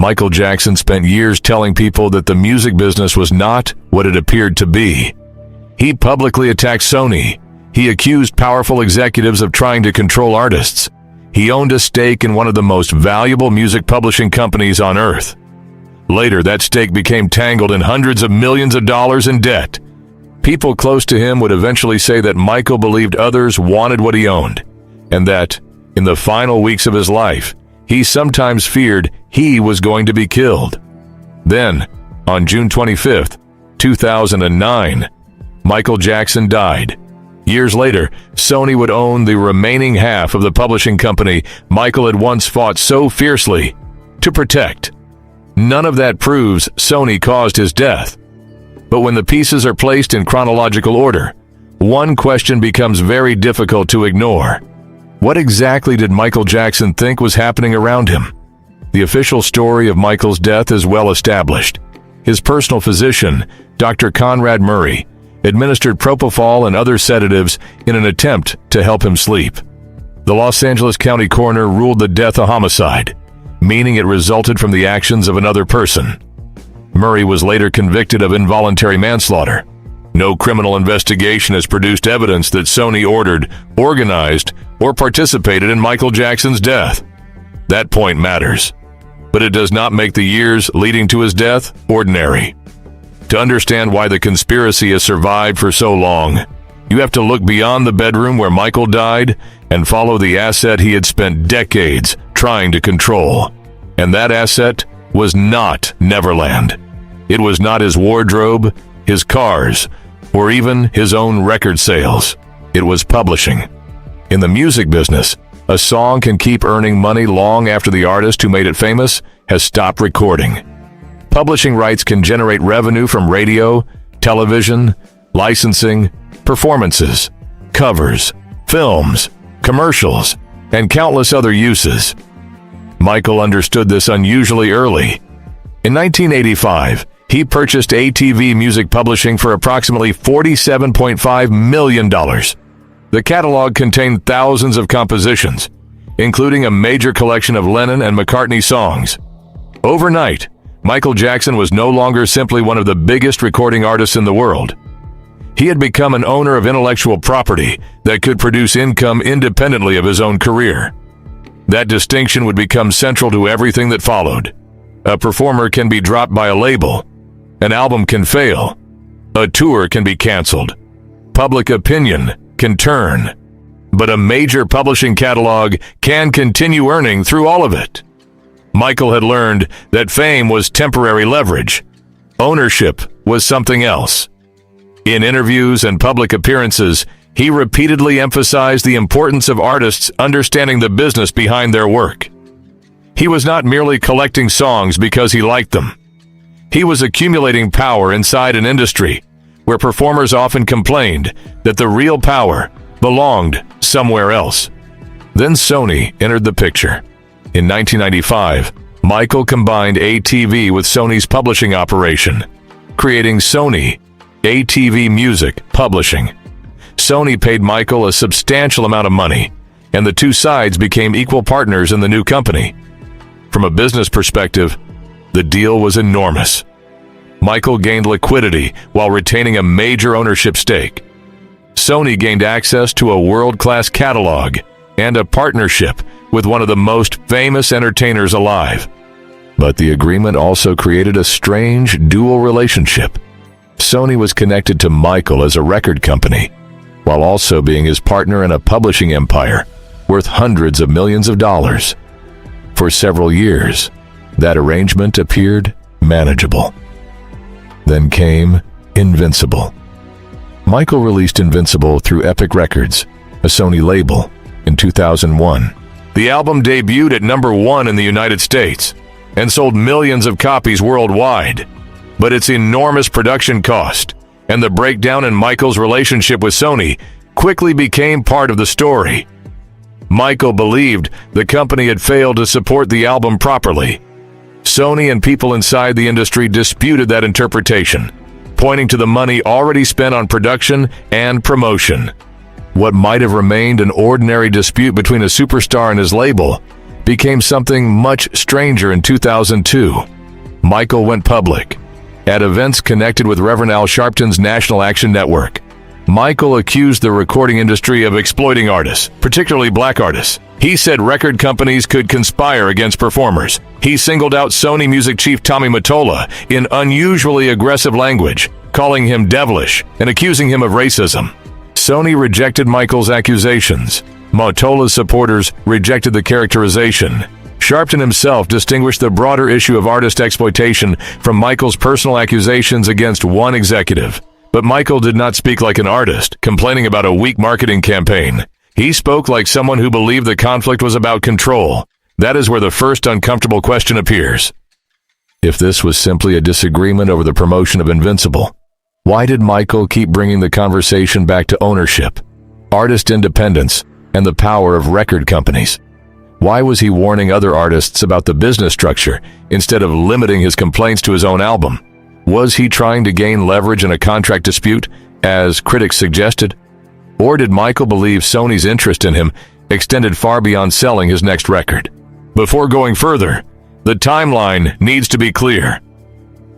Michael Jackson spent years telling people that the music business was not what it appeared to be. He publicly attacked Sony. He accused powerful executives of trying to control artists. He owned a stake in one of the most valuable music publishing companies on earth. Later, that stake became tangled in hundreds of millions of dollars in debt. People close to him would eventually say that Michael believed others wanted what he owned, and that, in the final weeks of his life, he sometimes feared he was going to be killed. Then, on June 25, 2009, Michael Jackson died. Years later, Sony would own the remaining half of the publishing company Michael had once fought so fiercely to protect. None of that proves Sony caused his death. But when the pieces are placed in chronological order, one question becomes very difficult to ignore. What exactly did Michael Jackson think was happening around him? The official story of Michael's death is well established. His personal physician, Dr. Conrad Murray, administered propofol and other sedatives in an attempt to help him sleep. The Los Angeles County coroner ruled the death a homicide, meaning it resulted from the actions of another person. Murray was later convicted of involuntary manslaughter. No criminal investigation has produced evidence that Sony ordered, organized, or participated in Michael Jackson's death. That point matters, but it does not make the years leading to his death ordinary. To understand why the conspiracy has survived for so long, you have to look beyond the bedroom where Michael died and follow the asset he had spent decades trying to control. And that asset was not Neverland. It was not his wardrobe, his cars, or even his own record sales. It was publishing. In the music business, a song can keep earning money long after the artist who made it famous has stopped recording. Publishing rights can generate revenue from radio, television, licensing, performances, covers, films, commercials, and countless other uses. Michael understood this unusually early. In 1985, he purchased ATV Music Publishing for approximately $47.5 million. The catalog contained thousands of compositions, including a major collection of Lennon and McCartney songs. Overnight, Michael Jackson was no longer simply one of the biggest recording artists in the world. He had become an owner of intellectual property that could produce income independently of his own career. That distinction would become central to everything that followed. A performer can be dropped by a label. An album can fail. A tour can be canceled. Public opinion can turn. But a major publishing catalog can continue earning through all of it. Michael had learned that fame was temporary leverage. Ownership was something else. In interviews and public appearances, he repeatedly emphasized the importance of artists understanding the business behind their work. He was not merely collecting songs because he liked them. He was accumulating power inside an industry where performers often complained that the real power belonged somewhere else. Then Sony entered the picture. In 1995, Michael combined ATV with Sony's publishing operation, creating Sony ATV Music Publishing. Sony paid Michael a substantial amount of money, and the two sides became equal partners in the new company. From a business perspective, the deal was enormous. Michael gained liquidity while retaining a major ownership stake. Sony gained access to a world-class catalog and a partnership with one of the most famous entertainers alive. But the agreement also created a strange dual relationship. Sony was connected to Michael as a record company, while also being his partner in a publishing empire worth hundreds of millions of dollars. For several years, that arrangement appeared manageable. Then came Invincible. Michael released Invincible through Epic Records, a Sony label, in 2001. The album debuted at #1 in the United States and sold millions of copies worldwide. But its enormous production cost and the breakdown in Michael's relationship with Sony quickly became part of the story. Michael believed the company had failed to support the album properly. Sony and people inside the industry disputed that interpretation, pointing to the money already spent on production and promotion. What might have remained an ordinary dispute between a superstar and his label became something much stranger in 2002. Michael went public. At events connected with Reverend Al Sharpton's National Action Network, Michael accused the recording industry of exploiting artists, particularly black artists. He said record companies could conspire against performers. He singled out Sony Music chief Tommy Mottola in unusually aggressive language, calling him devilish and accusing him of racism. Sony rejected Michael's accusations. Mottola's supporters rejected the characterization. Sharpton himself distinguished the broader issue of artist exploitation from Michael's personal accusations against one executive. But Michael did not speak like an artist, complaining about a weak marketing campaign. He spoke like someone who believed the conflict was about control. That is where the first uncomfortable question appears. If this was simply a disagreement over the promotion of Invincible, why did Michael keep bringing the conversation back to ownership, artist independence, and the power of record companies? Why was he warning other artists about the business structure instead of limiting his complaints to his own album? Was he trying to gain leverage in a contract dispute, as critics suggested? Or did Michael believe Sony's interest in him extended far beyond selling his next record? Before going further, the timeline needs to be clear.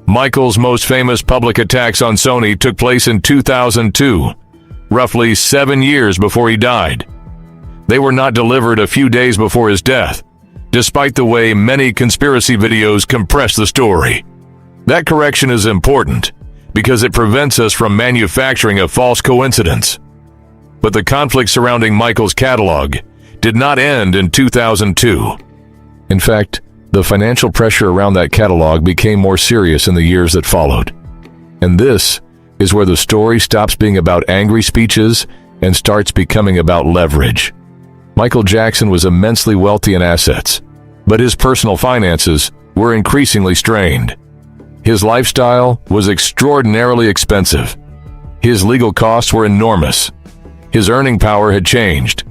Michael's most famous public attacks on Sony took place in 2002, roughly 7 years before he died. They were not delivered a few days before his death, despite the way many conspiracy videos compress the story. That correction is important because it prevents us from manufacturing a false coincidence. But the conflict surrounding Michael's catalog did not end in 2002. In fact, the financial pressure around that catalog became more serious in the years that followed. And this is where the story stops being about angry speeches and starts becoming about leverage. Michael Jackson was immensely wealthy in assets, but his personal finances were increasingly strained. His lifestyle was extraordinarily expensive. His legal costs were enormous. His earning power had changed.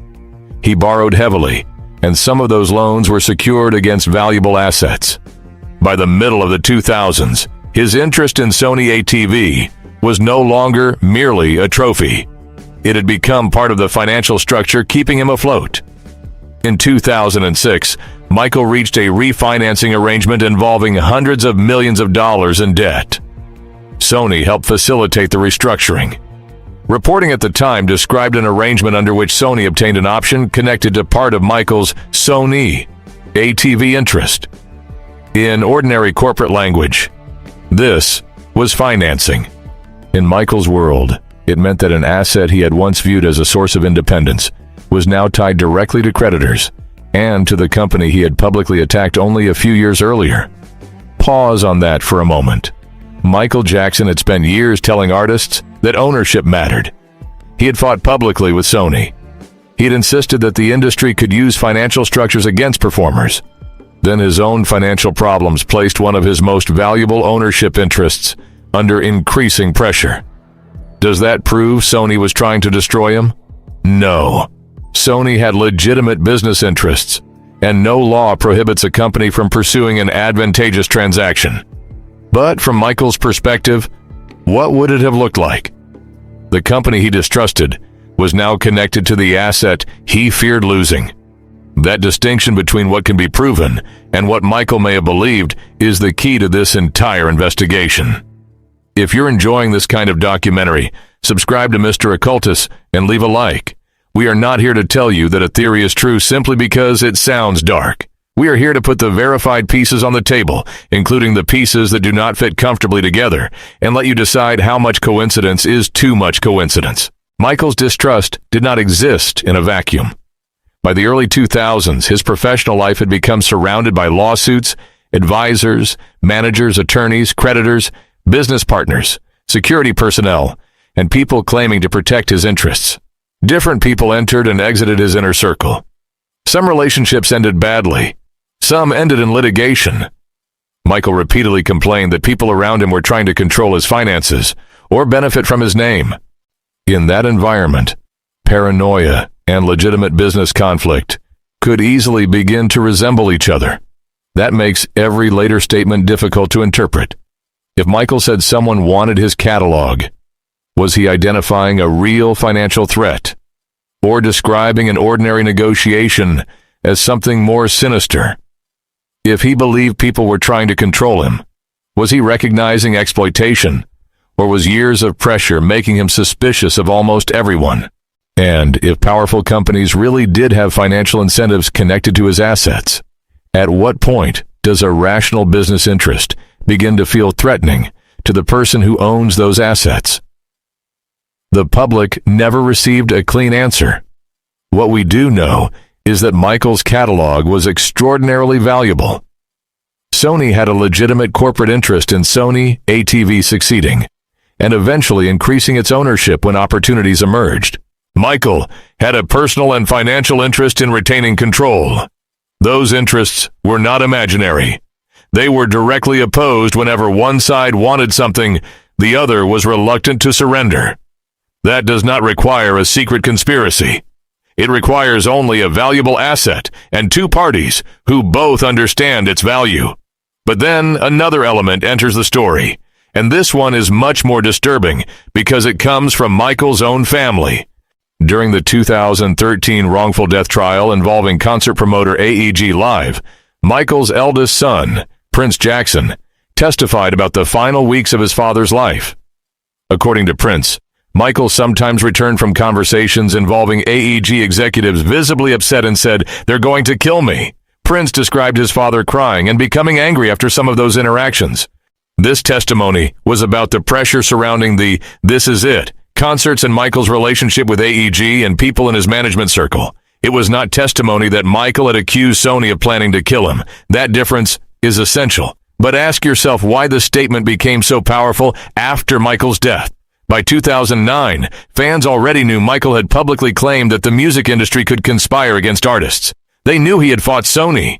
He borrowed heavily, and some of those loans were secured against valuable assets. By the middle of the 2000s, his interest in Sony ATV was no longer merely a trophy. It had become part of the financial structure keeping him afloat. In 2006, Michael reached a refinancing arrangement involving hundreds of millions of dollars in debt. Sony helped facilitate the restructuring. Reporting at the time described an arrangement under which Sony obtained an option connected to part of Michael's Sony ATV interest. In ordinary corporate language, this was financing. In Michael's world, it meant that an asset he had once viewed as a source of independence was now tied directly to creditors and to the company he had publicly attacked only a few years earlier. Pause on that for a moment. Michael Jackson had spent years telling artists that ownership mattered. He had fought publicly with Sony. He had insisted that the industry could use financial structures against performers. Then his own financial problems placed one of his most valuable ownership interests under increasing pressure. Does that prove Sony was trying to destroy him? No. Sony had legitimate business interests, and no law prohibits a company from pursuing an advantageous transaction. But from Michael's perspective, what would it have looked like? The company he distrusted was now connected to the asset he feared losing. That distinction between what can be proven and what Michael may have believed is the key to this entire investigation. If you're enjoying this kind of documentary, subscribe to Mr. Occultus and leave a like. We are not here to tell you that a theory is true simply because it sounds dark. We are here to put the verified pieces on the table, including the pieces that do not fit comfortably together, and let you decide how much coincidence is too much coincidence. Michael's distrust did not exist in a vacuum. By the early 2000s, his professional life had become surrounded by lawsuits, advisors, managers, attorneys, creditors, business partners, security personnel, and people claiming to protect his interests. Different people entered and exited his inner circle. Some relationships ended badly. Some ended in litigation. Michael repeatedly complained that people around him were trying to control his finances or benefit from his name. In that environment, paranoia and legitimate business conflict could easily begin to resemble each other. That makes every later statement difficult to interpret. If Michael said someone wanted his catalog, was he identifying a real financial threat or describing an ordinary negotiation as something more sinister. If he believed people were trying to control him, was he recognizing exploitation, or was years of pressure making him suspicious of almost everyone? And if powerful companies really did have financial incentives connected to his assets, at what point does a rational business interest begin to feel threatening to the person who owns those assets? The public never received a clean answer. What we do know is that Michael's catalog was extraordinarily valuable. Sony had a legitimate corporate interest in Sony ATV succeeding, and eventually increasing its ownership when opportunities emerged. Michael had a personal and financial interest in retaining control. Those interests were not imaginary. They were directly opposed whenever one side wanted something, the other was reluctant to surrender. That does not require a secret conspiracy. It requires only a valuable asset and two parties who both understand its value. But then another element enters the story, and this one is much more disturbing because it comes from Michael's own family. During the 2013 wrongful death trial involving concert promoter AEG Live, Michael's eldest son, Prince Jackson, testified about the final weeks of his father's life. According to Prince, Michael sometimes returned from conversations involving AEG executives visibly upset and said, "They're going to kill me." Prince described his father crying and becoming angry after some of those interactions. This testimony was about the pressure surrounding the "This Is It" concerts and Michael's relationship with AEG and people in his management circle. It was not testimony that Michael had accused Sony of planning to kill him. That difference is essential. But ask yourself why the statement became so powerful after Michael's death. By 2009, fans already knew Michael had publicly claimed that the music industry could conspire against artists. They knew he had fought Sony.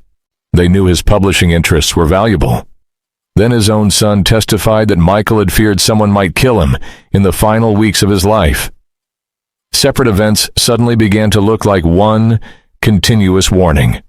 They knew his publishing interests were valuable. Then his own son testified that Michael had feared someone might kill him in the final weeks of his life. Separate events suddenly began to look like one continuous warning.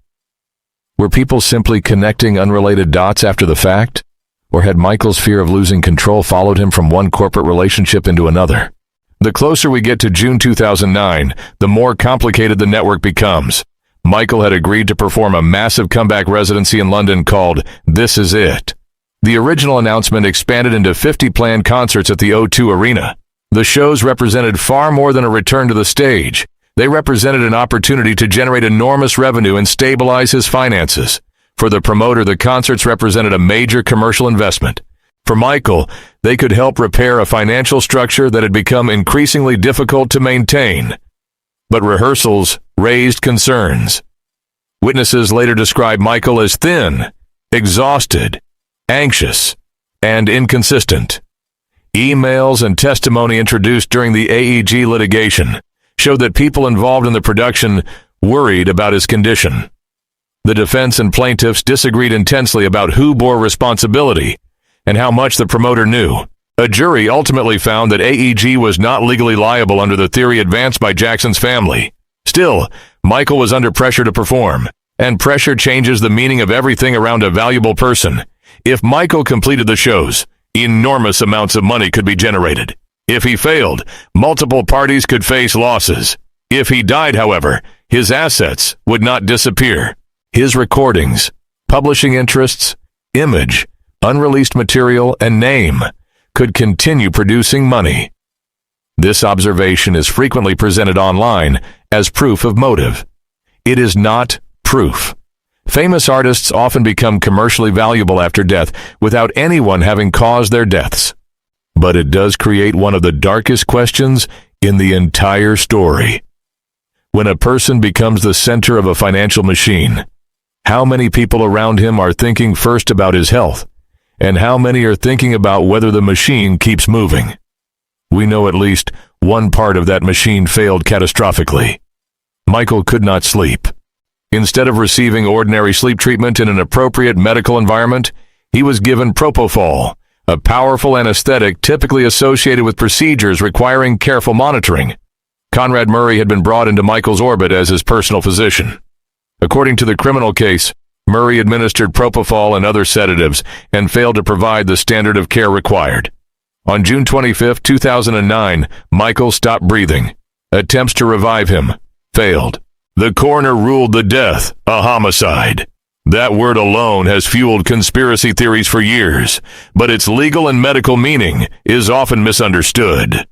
Were people simply connecting unrelated dots after the fact? Or had Michael's fear of losing control followed him from one corporate relationship into another? The closer we get to June 2009, the more complicated the network becomes. Michael had agreed to perform a massive comeback residency in London called This Is It. The original announcement expanded into 50 planned concerts at the O2 Arena. The shows represented far more than a return to the stage. They represented an opportunity to generate enormous revenue and stabilize his finances. For the promoter, the concerts represented a major commercial investment. For Michael, they could help repair a financial structure that had become increasingly difficult to maintain. But rehearsals raised concerns. Witnesses later described Michael as thin, exhausted, anxious, and inconsistent. Emails and testimony introduced during the AEG litigation showed that people involved in the production worried about his condition. The defense and plaintiffs disagreed intensely about who bore responsibility and how much the promoter knew. A jury ultimately found that AEG was not legally liable under the theory advanced by Jackson's family. Still, Michael was under pressure to perform, and pressure changes the meaning of everything around a valuable person. If Michael completed the shows, enormous amounts of money could be generated. If he failed, multiple parties could face losses. If he died, however, his assets would not disappear. His recordings, publishing interests, image, unreleased material, and name could continue producing money. This observation is frequently presented online as proof of motive. It is not proof. Famous artists often become commercially valuable after death without anyone having caused their deaths. But it does create one of the darkest questions in the entire story. When a person becomes the center of a financial machine, how many people around him are thinking first about his health, and how many are thinking about whether the machine keeps moving? We know at least one part of that machine failed catastrophically. Michael could not sleep. Instead of receiving ordinary sleep treatment in an appropriate medical environment, he was given propofol, a powerful anesthetic typically associated with procedures requiring careful monitoring. Conrad Murray had been brought into Michael's orbit as his personal physician. According to the criminal case, Murray administered propofol and other sedatives and failed to provide the standard of care required. On June 25, 2009, Michael stopped breathing. Attempts to revive him failed. The coroner ruled the death a homicide. That word alone has fueled conspiracy theories for years, but its legal and medical meaning is often misunderstood.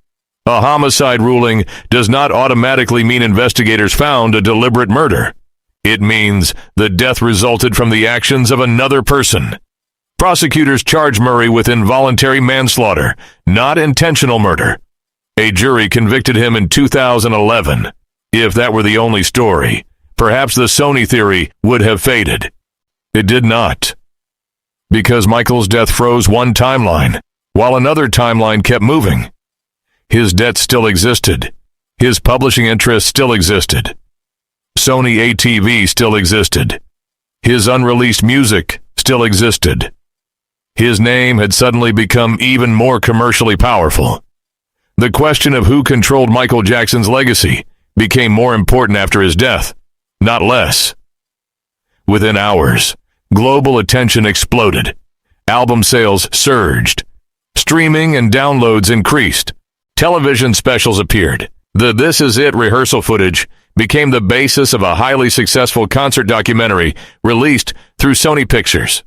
A homicide ruling does not automatically mean investigators found a deliberate murder. It means the death resulted from the actions of another person. Prosecutors charged Murray with involuntary manslaughter, not intentional murder. A jury convicted him in 2011. If that were the only story, perhaps the Sony theory would have faded. It did not. Because Michael's death froze one timeline, while another timeline kept moving. His debt still existed. His publishing interests still existed. Sony ATV still existed. His unreleased music still existed. His name had suddenly become even more commercially powerful. The question of who controlled Michael Jackson's legacy became more important after his death, not less. Within hours, global attention exploded. Album sales surged. Streaming and downloads increased. Television specials appeared. The This Is It rehearsal footage became the basis of a highly successful concert documentary released through Sony Pictures.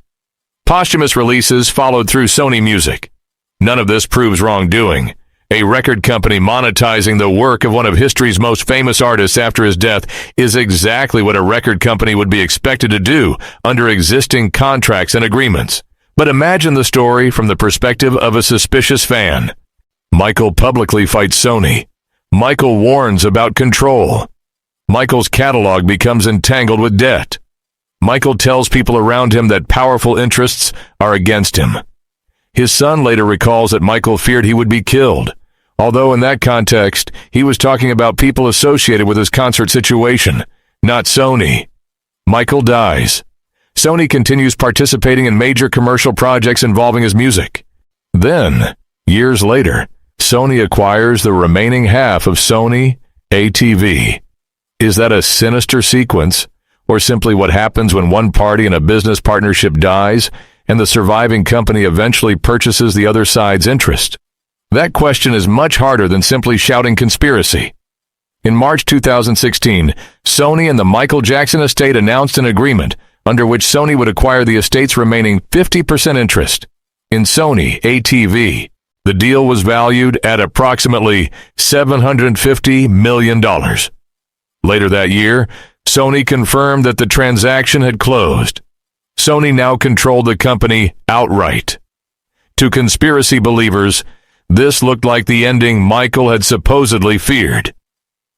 Posthumous releases followed through Sony Music. None of this proves wrongdoing. A record company monetizing the work of one of history's most famous artists after his death is exactly what a record company would be expected to do under existing contracts and agreements. But imagine the story from the perspective of a suspicious fan. Michael publicly fights Sony. Michael warns about control. Michael's catalog becomes entangled with debt. Michael tells people around him that powerful interests are against him. His son later recalls that Michael feared he would be killed, although in that context, he was talking about people associated with his concert situation, not Sony. Michael dies. Sony continues participating in major commercial projects involving his music. Then, years later, Sony acquires the remaining half of Sony ATV. Is that a sinister sequence, or simply what happens when one party in a business partnership dies and the surviving company eventually purchases the other side's interest? That question is much harder than simply shouting conspiracy. In March 2016, Sony and the Michael Jackson estate announced an agreement under which Sony would acquire the estate's remaining 50% interest in Sony ATV. The deal was valued at approximately $750 million. Later that year, Sony confirmed that the transaction had closed. Sony now controlled the company outright. To conspiracy believers, this looked like the ending Michael had supposedly feared.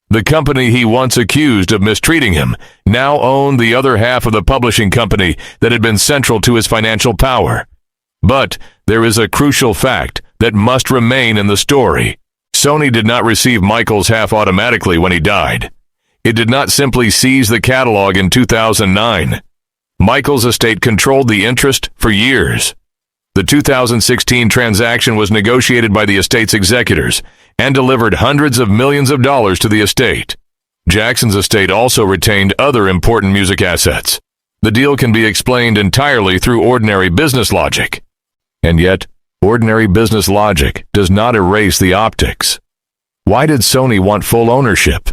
The company he once accused of mistreating him now owned the other half of the publishing company that had been central to his financial power. But there is a crucial fact that must remain in the story. Sony did not receive Michael's half automatically when he died. It did not simply seize the catalog in 2009. Michael's estate controlled the interest for years. The 2016 transaction was negotiated by the estate's executors and delivered hundreds of millions of dollars to the estate. Jackson's estate also retained other important music assets. The deal can be explained entirely through ordinary business logic. And yet, ordinary business logic does not erase the optics. Why did Sony want full ownership?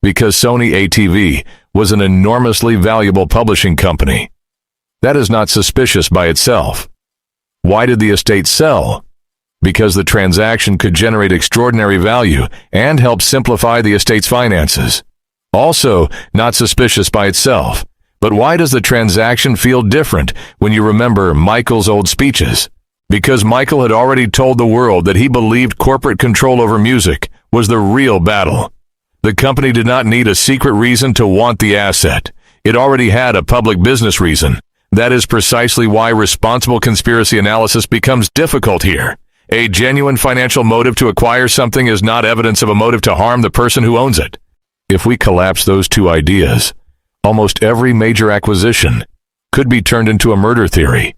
Because Sony ATV was an enormously valuable publishing company. That is not suspicious by itself. Why did the estate sell? Because the transaction could generate extraordinary value and help simplify the estate's finances. Also, not suspicious by itself. But why does the transaction feel different when you remember Michael's old speeches? Because Michael had already told the world that he believed corporate control over music was the real battle. The company did not need a secret reason to want the asset. It already had a public business reason. That is precisely why responsible conspiracy analysis becomes difficult here. A genuine financial motive to acquire something is not evidence of a motive to harm the person who owns it. If we collapse those two ideas, almost every major acquisition could be turned into a murder theory.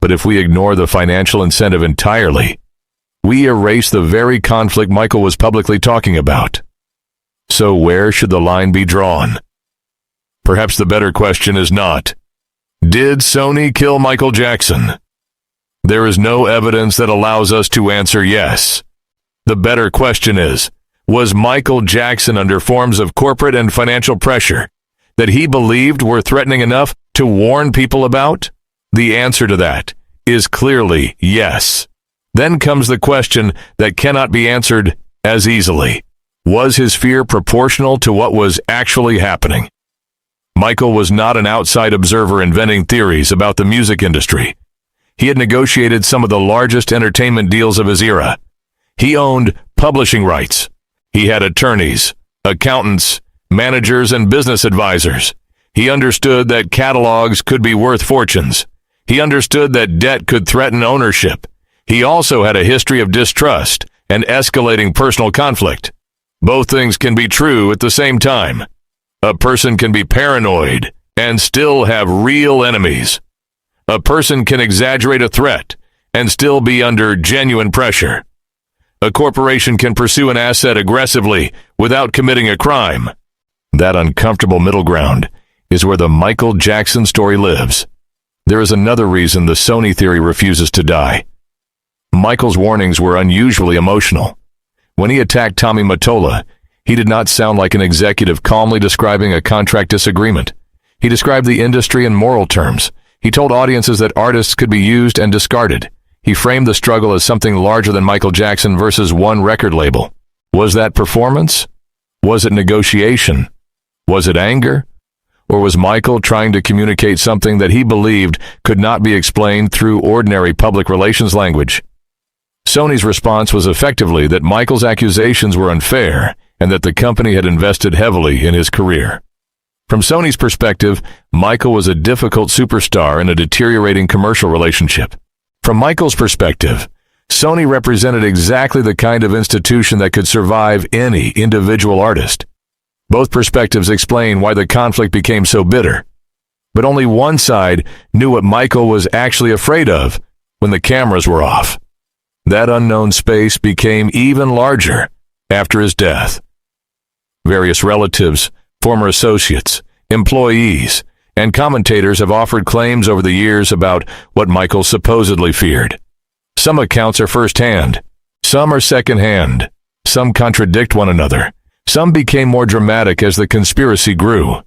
But if we ignore the financial incentive entirely, we erase the very conflict Michael was publicly talking about. So where should the line be drawn? Perhaps the better question is not, did Sony kill Michael Jackson? There is no evidence that allows us to answer yes. The better question is, Was Michael Jackson under forms of corporate and financial pressure that he believed were threatening enough to warn people about? The answer to that is clearly yes. Then comes the question that cannot be answered as easily. Was his fear proportional to what was actually happening? Michael was not an outside observer inventing theories about the music industry. He had negotiated some of the largest entertainment deals of his era. He owned publishing rights. He had attorneys, accountants, managers, and business advisors. He understood that catalogs could be worth fortunes. He understood that debt could threaten ownership. He also had a history of distrust and escalating personal conflict. Both things can be true at the same time. A person can be paranoid and still have real enemies. A person can exaggerate a threat and still be under genuine pressure. A corporation can pursue an asset aggressively without committing a crime. That uncomfortable middle ground is where the Michael Jackson story lives. There is another reason the Sony theory refuses to die. Michael's warnings were unusually emotional. When he attacked Tommy Mottola, he did not sound like an executive calmly describing a contract disagreement. He described the industry in moral terms. He told audiences that artists could be used and discarded. He framed the struggle as something larger than Michael Jackson versus one record label. Was that performance? Was it negotiation? Was it anger? Or was Michael trying to communicate something that he believed could not be explained through ordinary public relations language? Sony's response was effectively that Michael's accusations were unfair and that the company had invested heavily in his career. From Sony's perspective, Michael was a difficult superstar in a deteriorating commercial relationship. From Michael's perspective, Sony represented exactly the kind of institution that could survive any individual artist. Both perspectives explain why the conflict became so bitter. But only one side knew what Michael was actually afraid of when the cameras were off. That unknown space became even larger after his death. Various relatives, former associates, employees, and commentators have offered claims over the years about what Michael supposedly feared. Some accounts are first-hand, some are second-hand, some contradict one another, some became more dramatic as the conspiracy grew.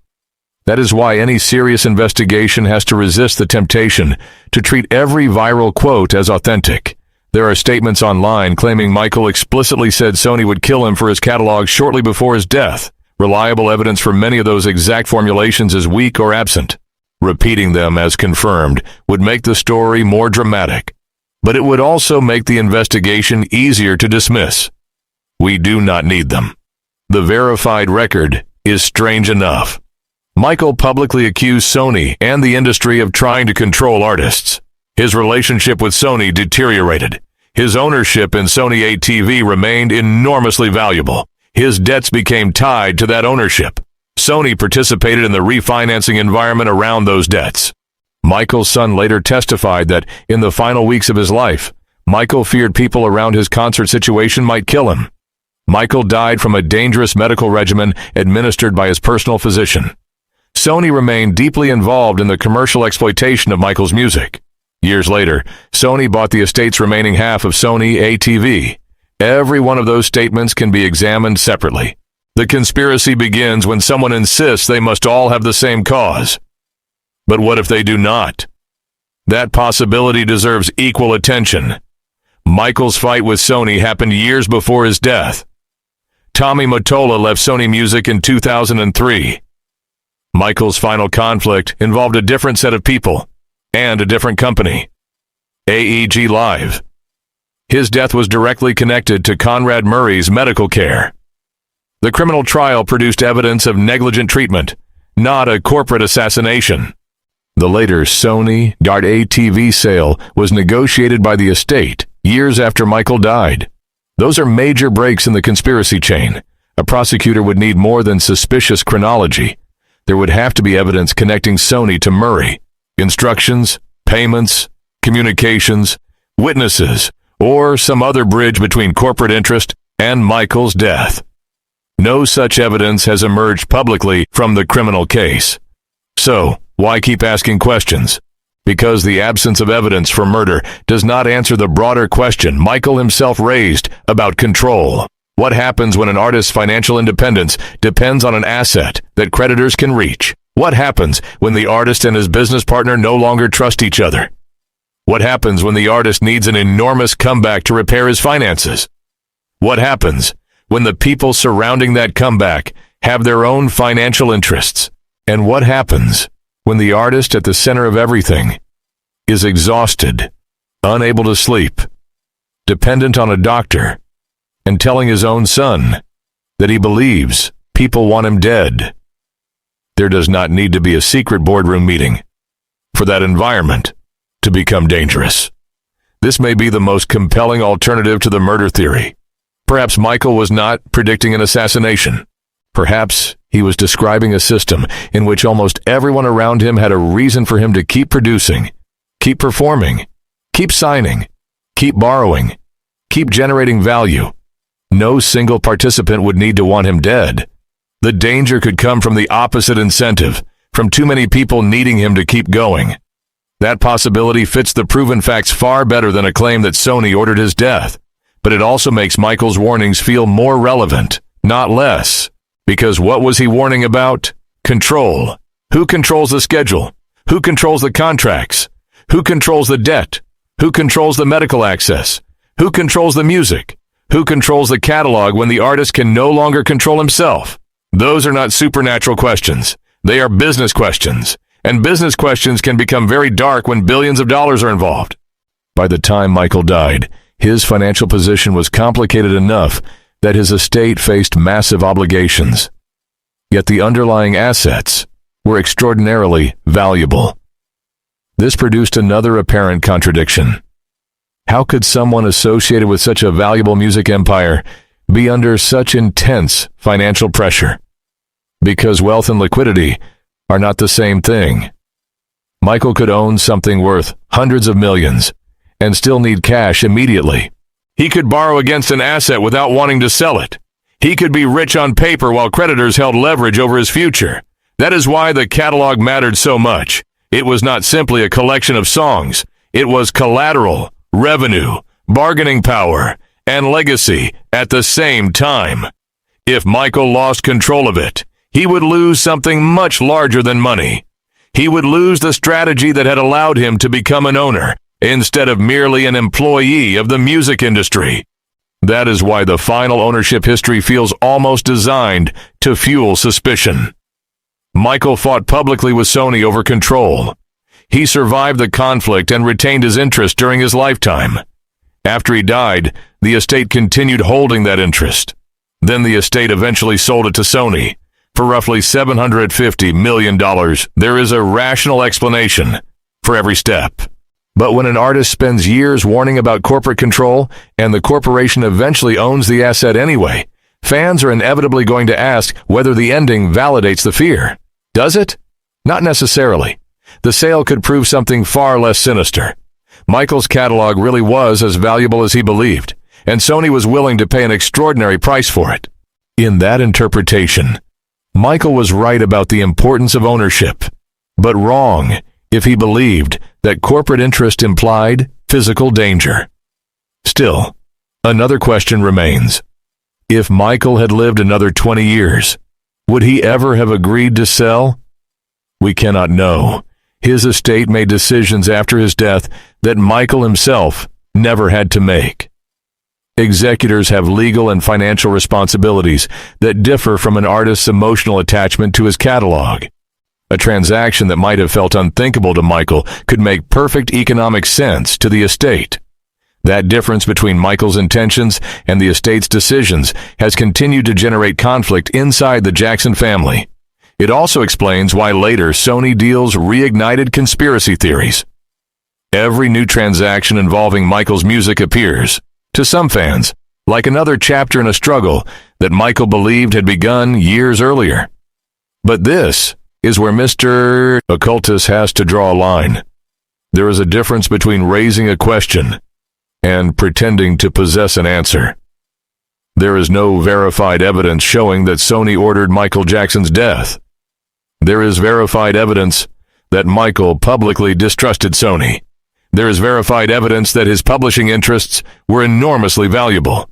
That is why any serious investigation has to resist the temptation to treat every viral quote as authentic. There are statements online claiming Michael explicitly said Sony would kill him for his catalog shortly before his death. Reliable evidence for many of those exact formulations is weak or absent. Repeating them as confirmed would make the story more dramatic, but it would also make the investigation easier to dismiss. We do not need them. The verified record is strange enough. Michael publicly accused Sony and the industry of trying to control artists. His relationship with Sony deteriorated. His ownership in Sony ATV remained enormously valuable. His debts became tied to that ownership. Sony participated in the refinancing environment around those debts. Michael's son later testified that in the final weeks of his life, Michael feared people around his concert situation might kill him. Michael died from a dangerous medical regimen administered by his personal physician. Sony remained deeply involved in the commercial exploitation of Michael's music. Years later, Sony bought the estate's remaining half of Sony ATV. Every one of those statements can be examined separately. The conspiracy begins when someone insists they must all have the same cause. But what if they do not? That possibility deserves equal attention. Michael's fight with Sony happened years before his death. Tommy Mottola left Sony Music in 2003. Michael's final conflict involved a different set of people and a different company, AEG Live. His death was directly connected to Conrad Murray's medical care. The criminal trial produced evidence of negligent treatment, not a corporate assassination. The later Sony ATV sale was negotiated by the estate years after Michael died. Those are major breaks in the conspiracy chain. A prosecutor would need more than suspicious chronology. There would have to be evidence connecting Sony to Murray. Instructions, payments, communications, witnesses, or some other bridge between corporate interest and Michael's death. No such evidence has emerged publicly from the criminal case. So, why keep asking questions? Because the absence of evidence for murder does not answer the broader question Michael himself raised about control. What happens when an artist's financial independence depends on an asset that creditors can reach? What happens when the artist and his business partner no longer trust each other? What happens when the artist needs an enormous comeback to repair his finances? What happens when the people surrounding that comeback have their own financial interests? And what happens when the artist at the center of everything is exhausted, unable to sleep, dependent on a doctor, and telling his own son that he believes people want him dead? There does not need to be a secret boardroom meeting for that environment to become dangerous. This may be the most compelling alternative to the murder theory. Perhaps Michael was not predicting an assassination. Perhaps he was describing a system in which almost everyone around him had a reason for him to keep producing, keep performing, keep signing, keep borrowing, keep generating value. No single participant would need to want him dead. The danger could come from the opposite incentive, from too many people needing him to keep going. That possibility fits the proven facts far better than a claim that Sony ordered his death. But it also makes Michael's warnings feel more relevant, not less. Because what was he warning about? Control. Who controls the schedule? Who controls the contracts? Who controls the debt? Who controls the medical access? Who controls the music? Who controls the catalog when the artist can no longer control himself? Those are not supernatural questions. They are business questions. And business questions can become very dark when billions of dollars are involved. By the time Michael died, his financial position was complicated enough that his estate faced massive obligations. Yet the underlying assets were extraordinarily valuable. This produced another apparent contradiction. How could someone associated with such a valuable music empire be under such intense financial pressure? Because wealth and liquidity are not the same thing. Michael could own something worth hundreds of millions and still need cash immediately. He could borrow against an asset without wanting to sell it. He could be rich on paper while creditors held leverage over his future. That is why the catalog mattered so much. It was not simply a collection of songs. It was collateral, revenue, bargaining power, and legacy at the same time. If Michael lost control of it, he would lose something much larger than money. He would lose the strategy that had allowed him to become an owner instead of merely an employee of the music industry. That is why the final ownership history feels almost designed to fuel suspicion. Michael fought publicly with Sony over control. He survived the conflict and retained his interest during his lifetime. After he died, the estate continued holding that interest. Then the estate eventually sold it to Sony for roughly $750 million. There is a rational explanation for every step. But when an artist spends years warning about corporate control and the corporation eventually owns the asset anyway, fans are inevitably going to ask whether the ending validates the fear. Does it? Not necessarily. The sale could prove something far less sinister. Michael's catalog really was as valuable as he believed, and Sony was willing to pay an extraordinary price for it. In that interpretation, Michael was right about the importance of ownership, but wrong if he believed that corporate interest implied physical danger. Still, another question remains. If Michael had lived another 20 years, would he ever have agreed to sell? We cannot know. His estate made decisions after his death that Michael himself never had to make. Executors have legal and financial responsibilities that differ from an artist's emotional attachment to his catalog. A transaction that might have felt unthinkable to Michael could make perfect economic sense to the estate. That difference between Michael's intentions and the estate's decisions has continued to generate conflict inside the Jackson family. It also explains why later Sony deals reignited conspiracy theories. Every new transaction involving Michael's music appears, to some fans, like another chapter in a struggle that Michael believed had begun years earlier. But this is where Mr. Occultus has to draw a line. There is a difference between raising a question and pretending to possess an answer. There is no verified evidence showing that Sony ordered Michael Jackson's death. There is verified evidence that Michael publicly distrusted Sony. There is verified evidence that his publishing interests were enormously valuable.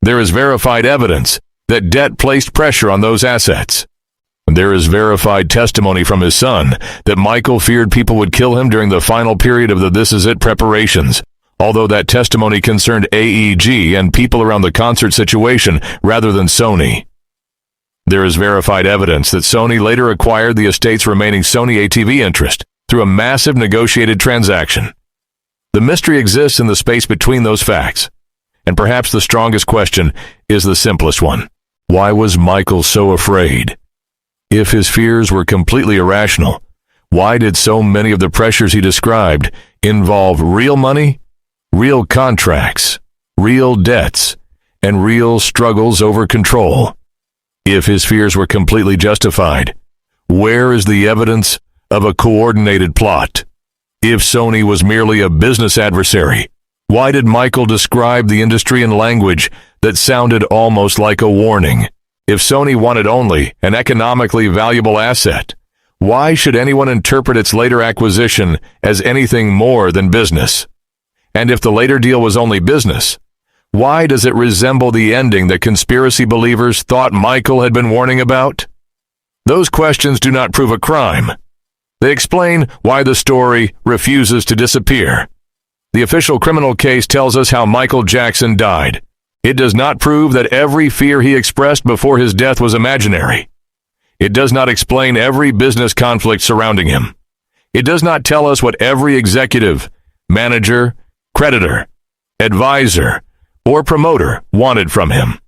There is verified evidence that debt placed pressure on those assets. There is verified testimony from his son that Michael feared people would kill him during the final period of the This Is It preparations, although that testimony concerned AEG and people around the concert situation rather than Sony. There is verified evidence that Sony later acquired the estate's remaining Sony ATV interest through a massive negotiated transaction. The mystery exists in the space between those facts, and perhaps the strongest question is the simplest one. Why was Michael so afraid? If his fears were completely irrational, why did so many of the pressures he described involve real money, real contracts, real debts, and real struggles over control? If his fears were completely justified, where is the evidence of a coordinated plot? If Sony was merely a business adversary, why did Michael describe the industry in language that sounded almost like a warning? If Sony wanted only an economically valuable asset, why should anyone interpret its later acquisition as anything more than business? And if the later deal was only business, why does it resemble the ending that conspiracy believers thought Michael had been warning about? Those questions do not prove a crime. They explain why the story refuses to disappear. The official criminal case tells us how Michael Jackson died. It does not prove that every fear he expressed before his death was imaginary. It does not explain every business conflict surrounding him. It does not tell us what every executive, manager, creditor, advisor, or promoter wanted from him.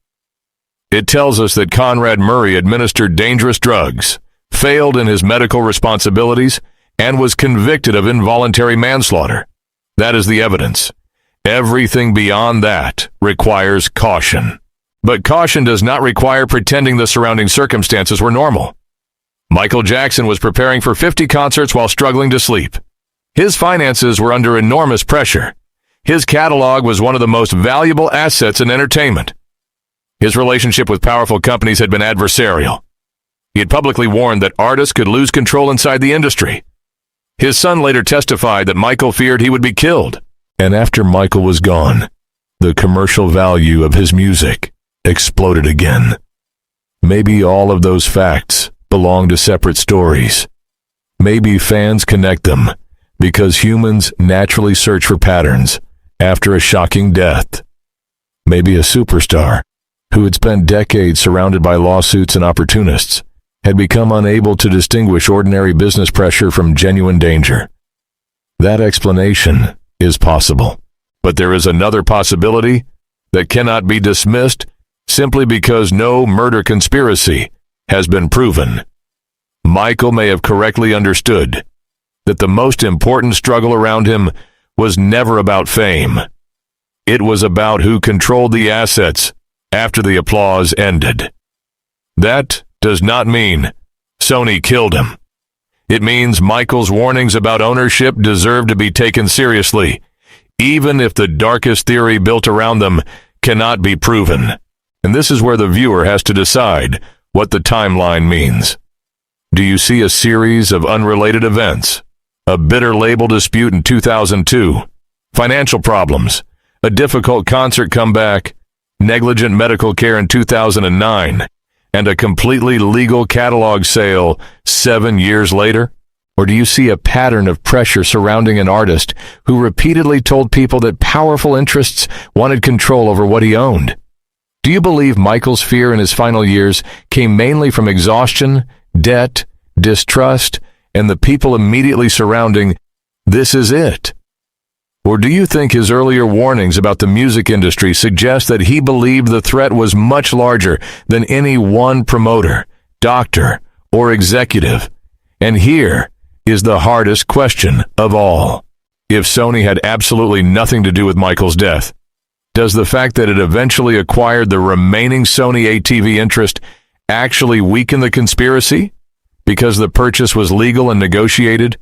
It tells us that Conrad Murray administered dangerous drugs, failed in his medical responsibilities, and was convicted of involuntary manslaughter. That is the evidence. Everything beyond that requires caution. But caution does not require pretending the surrounding circumstances were normal. Michael Jackson was preparing for 50 concerts while struggling to sleep. His finances were under enormous pressure. His catalog was one of the most valuable assets in entertainment. His relationship with powerful companies had been adversarial. He had publicly warned that artists could lose control inside the industry. His son later testified that Michael feared he would be killed. And after Michael was gone, the commercial value of his music exploded again. Maybe all of those facts belong to separate stories. Maybe fans connect them because humans naturally search for patterns after a shocking death. Maybe a superstar who had spent decades surrounded by lawsuits and opportunists had become unable to distinguish ordinary business pressure from genuine danger. That explanation is possible. But there is another possibility that cannot be dismissed simply because no murder conspiracy has been proven. Michael may have correctly understood that the most important struggle around him was never about fame. It was about who controlled the assets after the applause ended. That does not mean Sony killed him. It means Michael's warnings about ownership deserve to be taken seriously, even if the darkest theory built around them cannot be proven. And this is where the viewer has to decide what the timeline means. Do you see a series of unrelated events? A bitter label dispute in 2002, financial problems, a difficult concert comeback, negligent medical care in 2009, and a completely legal catalog sale 7 years later? Or do you see a pattern of pressure surrounding an artist who repeatedly told people that powerful interests wanted control over what he owned? Do you believe Michael's fear in his final years came mainly from exhaustion, debt, distrust, and the people immediately surrounding This Is It? Or do you think his earlier warnings about the music industry suggest that he believed the threat was much larger than any one promoter, doctor, or executive? And here is the hardest question of all. If Sony had absolutely nothing to do with Michael's death, does the fact that it eventually acquired the remaining Sony ATV interest actually weaken the conspiracy because the purchase was legal and negotiated?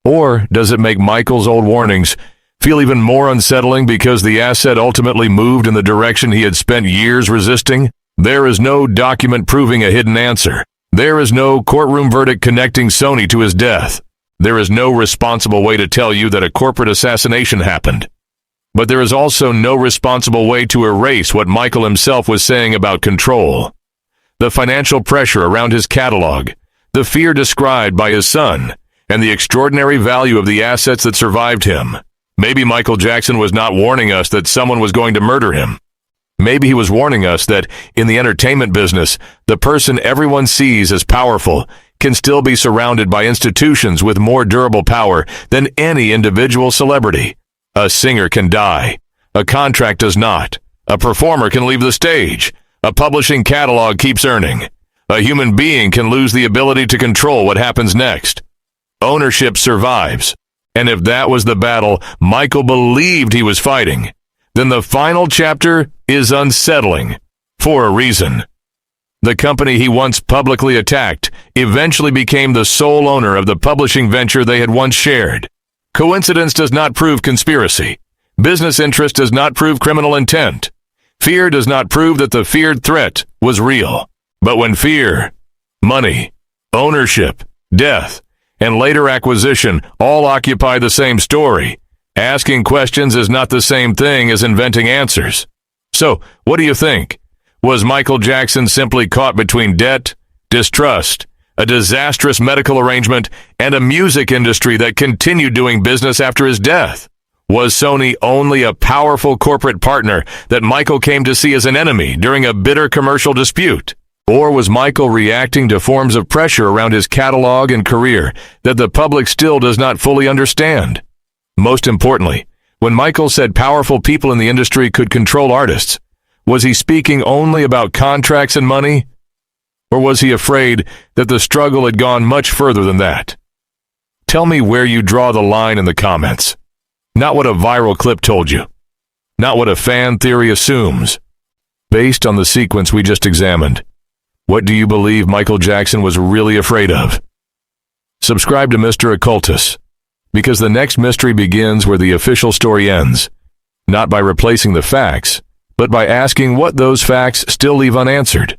Or does it make Michael's old warnings feel even more unsettling because the asset ultimately moved in the direction he had spent years resisting? There is no document proving a hidden answer. There is no courtroom verdict connecting Sony to his death. There is no responsible way to tell you that a corporate assassination happened. But there is also no responsible way to erase what Michael himself was saying about control. The financial pressure around his catalog, the fear described by his son, and the extraordinary value of the assets that survived him. Maybe Michael Jackson was not warning us that someone was going to murder him. Maybe he was warning us that, in the entertainment business, the person everyone sees as powerful can still be surrounded by institutions with more durable power than any individual celebrity. A singer can die. A contract does not. A performer can leave the stage. A publishing catalog keeps earning. A human being can lose the ability to control what happens next. Ownership survives. And if that was the battle Michael believed he was fighting, then the final chapter is unsettling, for a reason. The company he once publicly attacked eventually became the sole owner of the publishing venture they had once shared. Coincidence does not prove conspiracy. Business interest does not prove criminal intent. Fear does not prove that the feared threat was real. But when fear, money, ownership, death, and later acquisition all occupy the same story, asking questions is not the same thing as inventing answers. So, what do you think? Was Michael Jackson simply caught between debt, distrust, a disastrous medical arrangement, and a music industry that continued doing business after his death? Was Sony only a powerful corporate partner that Michael came to see as an enemy during a bitter commercial dispute? Or was Michael reacting to forms of pressure around his catalog and career that the public still does not fully understand? Most importantly, when Michael said powerful people in the industry could control artists, was he speaking only about contracts and money? Or was he afraid that the struggle had gone much further than that? Tell me where you draw the line in the comments. Not what a viral clip told you. Not what a fan theory assumes. Based on the sequence we just examined, what do you believe Michael Jackson was really afraid of? Subscribe to Mr. Occultus, because the next mystery begins where the official story ends, not by replacing the facts, but by asking what those facts still leave unanswered.